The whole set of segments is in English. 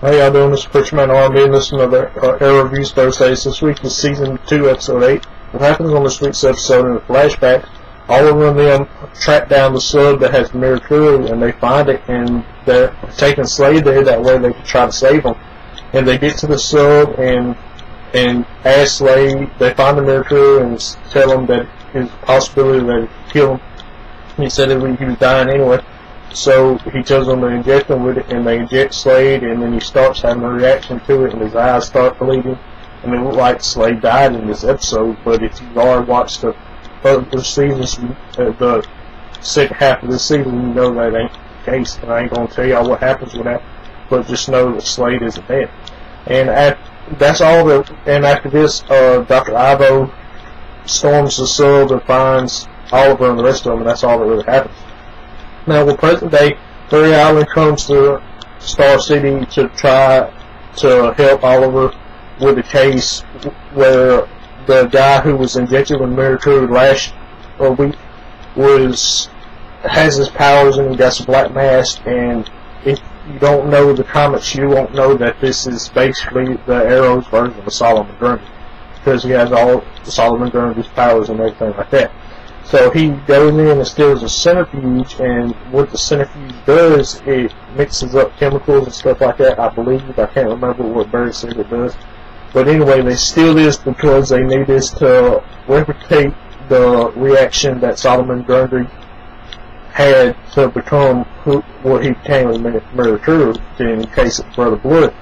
How y'all doing? This is Preacherman R&B, and this is another Arrow Reviews Thursdays. This week is Season 2, Episode 8. What happens on this week's episode in the flashback, Oliver and them track down the sub that has the mirror crew, and they find it, and they're taking Slade there, that way they can try to save him. And they get to the sub and ask Slade, they find the mirror crew and tell him that there's a possibility that they could kill him. He said that he was dying anyway. So he tells them to inject him with it, and they inject Slade, and then he starts having a reaction to it, and his eyes start bleeding. And it looked like Slade died in this episode, but if you already watched the other seasons, the second half of this season, you know that ain't the case, and I ain't going to tell y'all what happens with that, but just know that Slade isn't dead. And that's all that. And after this, Dr. Ivo storms the sub and finds Oliver and the rest of them, and that's all that really happens. Now, with present day, Barry Allen comes to Star City to try to help Oliver with a case where the guy who was injected with mirror crew last week has his powers, and he got some black mask. And if you don't know the comics, you won't know that this is basically the Arrow's version of Solomon Grundy, because he has all Solomon Grundy's powers and everything like that. So he goes in and steals a centrifuge, and what the centrifuge does, it mixes up chemicals and stuff like that, I believe. I can't remember what Barry said it does. But anyway, they steal this because they need this to replicate the reaction that Solomon Grundy had to become what he became with Mirror Crew, in case of Brother Blood.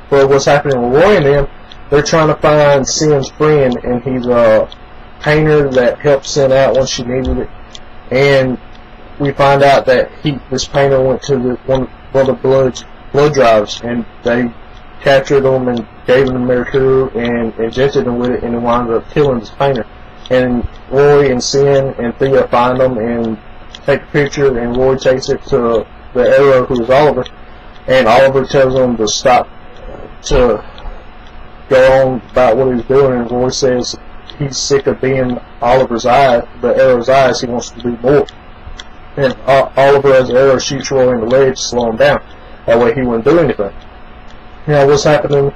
But what's happening with Roy and them, they're trying to find Sin's friend, and he's a painter that helped Sin out when she needed it. And we find out that this painter went to one of the blood drives, and they captured him and gave him the Mirror Crew and injected him with it, and it wound up killing this painter. And Roy and Sin and Thea find them and take a picture, and Roy takes it to the Arrow, who is Oliver, and Oliver tells them to stop, to go on about what he's doing, and Roy says he's sick of being Oliver's eye, the Arrow's eyes. He wants to do more. And Oliver, as the Arrow, shoots Roy in the leg to slow him down. That way he wouldn't do anything. Now, what's happening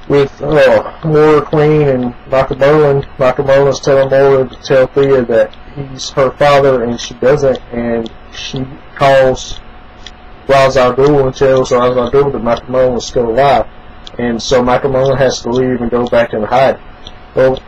with Moira Queen and Dr. Merlin? Dr. Merlin's telling Moira to tell Thea that he's her father, and she doesn't, and she calls Ra's al Ghul and tells Ra's al Ghul that Dr. Merlin is still alive. And so Dr. Merlin has to leave and go back in hide. Well,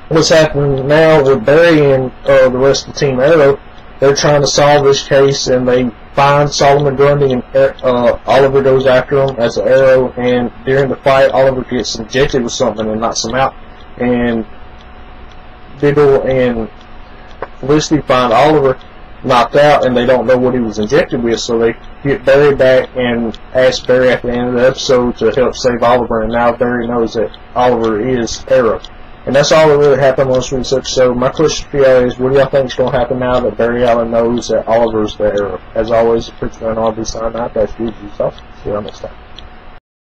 what's happening now with Barry and the rest of the Team Arrow, they're trying to solve this case, and they find Solomon Grundy, and Oliver goes after him as an Arrow, and during the fight, Oliver gets injected with something and knocks him out. And Diggle and Felicity find Oliver knocked out, and they don't know what he was injected with, so they get Barry back and ask Barry at the end of the episode to help save Oliver, and now Barry knows that Oliver is Arrow. And that's all that really happened on this week's episode. My question for y'all is, what do y'all think is going to happen now that Barry Allen knows that Oliver's the Arrow? As always, Preacherman R&B signing out. That's you, yourself. See y'all next time.